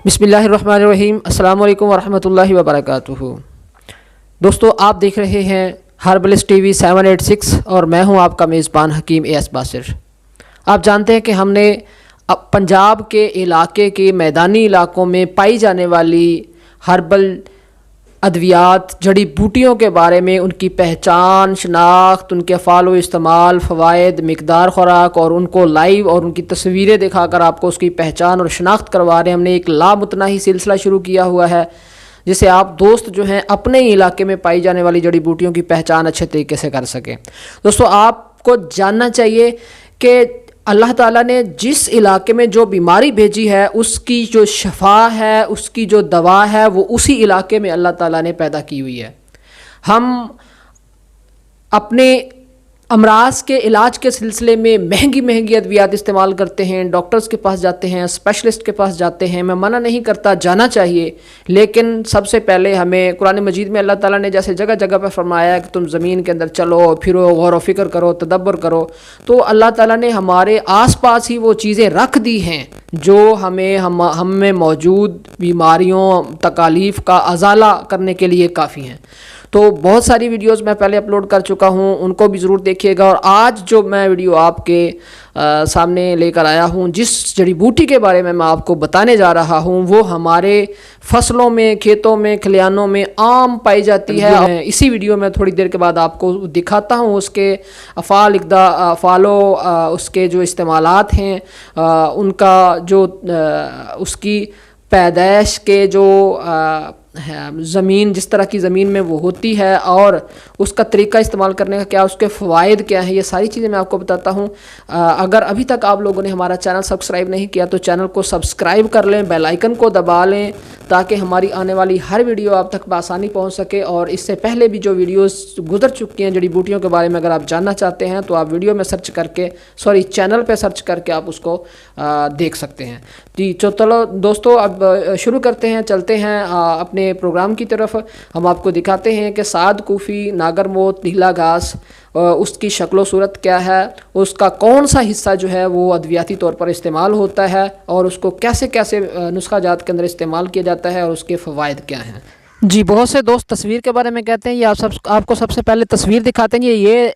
بسم اللہ الرحمن الرحیم۔ السلام علیکم ورحمۃ اللہ وبرکاتہ۔ دوستو، آپ دیکھ رہے ہیں ہربلس ٹی وی 786 اور میں ہوں آپ کا میزبان حکیم اے ایس باسر۔ آپ جانتے ہیں کہ ہم نے پنجاب کے علاقے کے میدانی علاقوں میں پائی جانے والی ہربل ادویات، جڑی بوٹیوں کے بارے میں، ان کی پہچان، شناخت، ان کے افعال و استعمال، فوائد، مقدار خوراک اور ان کو لائیو اور ان کی تصویریں دکھا کر آپ کو اس کی پہچان اور شناخت کروا رہے ہیں۔ ہم نے ایک لامتناہی سلسلہ شروع کیا ہوا ہے جسے آپ دوست جو ہیں اپنے ہی علاقے میں پائی جانے والی جڑی بوٹیوں کی پہچان اچھے طریقے سے کر سکیں۔ دوستو، آپ کو جاننا چاہیے کہ اللہ تعالیٰ نے جس علاقے میں جو بیماری بھیجی ہے، اس کی جو شفا ہے، اس کی جو دوا ہے، وہ اسی علاقے میں اللہ تعالیٰ نے پیدا کی ہوئی ہے۔ ہم اپنے امراض کے علاج کے سلسلے میں مہنگی ادویات استعمال کرتے ہیں، ڈاکٹرز کے پاس جاتے ہیں، اسپیشلسٹ کے پاس جاتے ہیں۔ میں منع نہیں کرتا، جانا چاہیے، لیکن سب سے پہلے ہمیں قرآن مجید میں اللہ تعالیٰ نے جیسے جگہ جگہ پہ فرمایا ہے کہ تم زمین کے اندر چلو پھرو، غور و فکر کرو، تدبر کرو، تو اللہ تعالیٰ نے ہمارے آس پاس ہی وہ چیزیں رکھ دی ہیں جو ہم میں موجود بیماریوں، تکالیف کا ازالہ کرنے کے لیے کافی ہیں۔ تو بہت ساری ویڈیوز میں پہلے اپلوڈ کر چکا ہوں، ان کو بھی ضرور دیکھیے گا۔ اور آج جو میں ویڈیو آپ کے سامنے لے کر آیا ہوں، جس جڑی بوٹی کے بارے میں آپ کو بتانے جا رہا ہوں، وہ ہمارے فصلوں میں، کھیتوں میں، کھلیانوں میں عام پائی جاتی ہے۔ اسی ویڈیو میں تھوڑی دیر کے بعد آپ کو دکھاتا ہوں اس کے افعال و اس کے جو استعمالات ہیں، ان کا جو اس کی پیدائش کے جو زمین، جس طرح کی زمین میں وہ ہوتی ہے، اور اس کا طریقہ استعمال کرنے کا کیا، اس کے فوائد کیا ہیں، یہ ساری چیزیں میں آپ کو بتاتا ہوں۔ اگر ابھی تک آپ لوگوں نے ہمارا چینل سبسکرائب نہیں کیا تو چینل کو سبسکرائب کر لیں، بیل آئیکن کو دبا لیں تاکہ ہماری آنے والی ہر ویڈیو آپ تک بآسانی پہنچ سکے۔ اور اس سے پہلے بھی جو ویڈیوز گزر چکی ہیں جڑی بوٹیوں کے بارے میں اگر آپ جاننا چاہتے ہیں تو آپ ویڈیو میں سرچ کر کے چینل پہ سرچ کر کے آپ اس کو دیکھ سکتے ہیں۔ جی چلو دوستو، اب شروع کرتے ہیں، چلتے ہیں اپنے پروگرام کی طرف۔ ہم آپ کو دکھاتے ہیں کہ سعد کوفی، ناگر موت، نیلا گھاس، اس کی شکل و صورت کیا ہے، اس کا کون سا حصہ جو ہے وہ ادویاتی طور پر استعمال ہوتا ہے، اور اس کو کیسے نسخہ جات کے اندر استعمال کیا جاتا ہے، اور اس کے فوائد کیا ہیں۔ جی، بہت سے دوست تصویر کے بارے میں کہتے ہیں، یہ آپ کو سب سے پہلے تصویر دکھاتے ہیں۔ یہ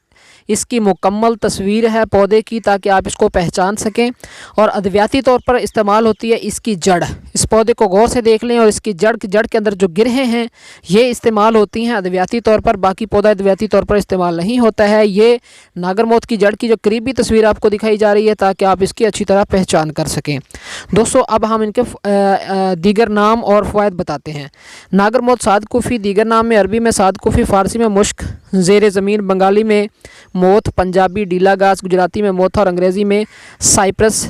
اس کی مکمل تصویر ہے پودے کی، تاکہ آپ اس کو پہچان سکیں۔ اور ادویاتی طور پر استعمال ہوتی ہے اس کی جڑ۔ اس پودے کو غور سے دیکھ لیں، اور اس کی جڑ کے اندر جو گرہیں ہیں یہ استعمال ہوتی ہیں ادویاتی طور پر، باقی پودا ادویاتی طور پر استعمال نہیں ہوتا ہے۔ یہ ناگر موت کی جڑ کی جو قریبی تصویر آپ کو دکھائی جا رہی ہے تاکہ آپ اس کی اچھی طرح پہچان کر سکیں۔ دوستو، اب ہم ان کے دیگر نام اور فوائد بتاتے ہیں۔ ناگر موت سعد کوفی، دیگر نام میں عربی میں سعد کوفی، فارسی میں مشک زیر زمین، بنگالی میں موت، پنجابی ڈیلا گھاس، گجراتی میں موتھا اور انگریزی میں سائپرس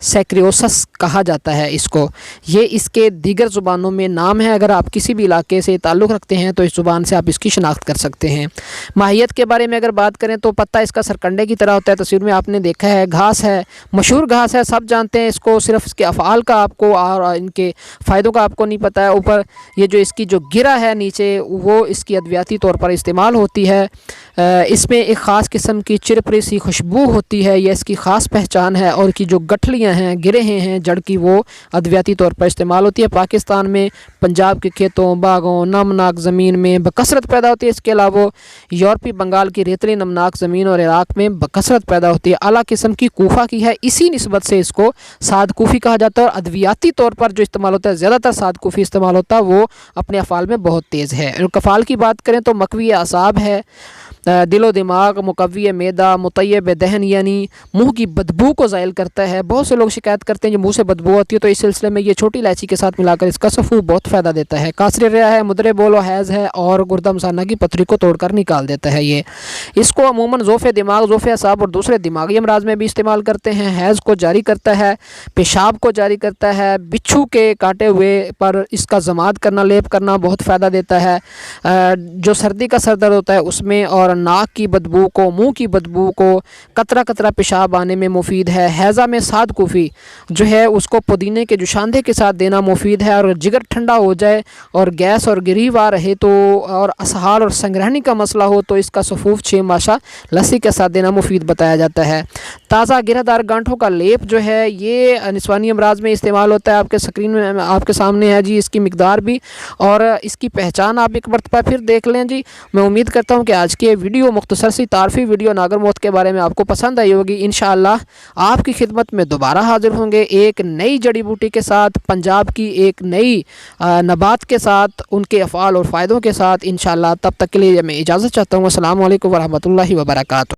سیکریوسس کہا جاتا ہے اس کو۔ یہ اس کے دیگر زبانوں میں نام ہے۔ اگر آپ کسی بھی علاقے سے تعلق رکھتے ہیں تو اس زبان سے آپ اس کی شناخت کر سکتے ہیں۔ ماہیت کے بارے میں اگر بات کریں تو پتہ اس کا سرکنڈے کی طرح ہوتا ہے، تصویر میں آپ نے دیکھا ہے۔ گھاس ہے، مشہور گھاس ہے، سب جانتے ہیں اس کو، صرف اس کے افعال کا آپ کو اور ان کے فائدوں کا آپ کو نہیں پتہ ہے۔ اوپر یہ جو اس کی جو گرہ ہے نیچے، وہ اس کی ادویاتی طور پر استعمال ہوتی ہے۔ اس میں ایک خاص قسم کی چرپری سی خوشبو ہوتی ہے، یہ اس کی خاص پہچان ہے۔ اور کی جو گٹھلیاں ہیں، گرہیں ہیں جڑ کی، وہ ادویاتی طور پر استعمال ہوتی ہے۔ پاکستان میں پنجاب کے کھیتوں، باغوں، نمناک زمین میں بکثرت پیدا ہوتی ہے۔ اس کے علاوہ یورپی بنگال کی ریتلی نمناک زمین اور عراق میں بکثرت پیدا ہوتی ہے۔ اعلیٰ قسم کی کوفہ کی ہے، اسی نسبت سے اس کو سعد کوفی کہا جاتا ہے۔ اور ادویاتی طور پر جو استعمال ہوتا ہے، زیادہ تر سعد کوفی استعمال ہوتا ہے، وہ اپنے افعال میں بہت تیز ہے۔ افعال کی بات کریں تو مقوی اعصاب ہے، دل و دماغ، مقوی معدہ، مطیب دہن یعنی منہ کی بدبو کو زائل کرتا ہے۔ بہت سے لوگ شکایت کرتے ہیں جو منہ سے بدبو ہوتی ہے، تو اس سلسلے میں یہ چھوٹی الائچی کے ساتھ ملا کر اس کا سفو بہت فائدہ دیتا ہے۔ کاسر ریا ہے، مدرے بول و حیض ہے، اور گردہ مثانہ کی پتھری کو توڑ کر نکال دیتا ہے۔ یہ اس کو عموماً ذوف دماغ، ذوف اعصاب اور دوسرے دماغی امراض میں بھی استعمال کرتے ہیں۔ حیض کو جاری کرتا ہے، پیشاب کو جاری کرتا ہے، بچھو کے کاٹے ہوئے پر اس کا ضماد کرنا، لیپ کرنا بہت فائدہ دیتا ہے۔ جو سردی کا سر درد ہوتا ہے اس میں، اور اور ناک کی بدبو کو، منہ کی بدبو کو قطرہ قطرہ پیشاب آنے میں مفید ہے۔ ہیضہ میں سعد کوفی جو ہے اس کو پودینے کے جوشاندے کے ساتھ دینا مفید ہے، اور جگر ٹھنڈا ہو جائے اور گیس اور گریو آ رہے تو اور اسہال اور سنگرہنی کا مسئلہ ہو تو اس کا صفوف 6 ماشا لسی کے ساتھ دینا مفید بتایا جاتا ہے۔ تازہ گرہ دار گانٹھوں کا لیپ جو ہے یہ نسوانی امراض میں استعمال ہوتا ہے، آپ کے سکرین میں آپ کے سامنے ہے جی اس کی مقدار بھی اور اس کی پہچان آپ ایک مرتبہ پھر دیکھ لیں جی۔ میں امید کرتا ہوں کہ آج کی یہ ویڈیو مختصر سی تعارفی ویڈیو ناگر موت کے بارے میں آپ کو پسند آئی ہوگی۔ انشاءاللہ آپ کی خدمت میں دوبارہ حاضر ہوں گے ایک نئی جڑی بوٹی کے ساتھ، پنجاب کی ایک نئی نبات کے ساتھ، ان کے افعال اور فائدوں کے ساتھ انشاءاللہ۔ تب تک کے لیے میں اجازت چاہتا ہوں۔ السلام علیکم ورحمۃ اللہ وبرکاتہ۔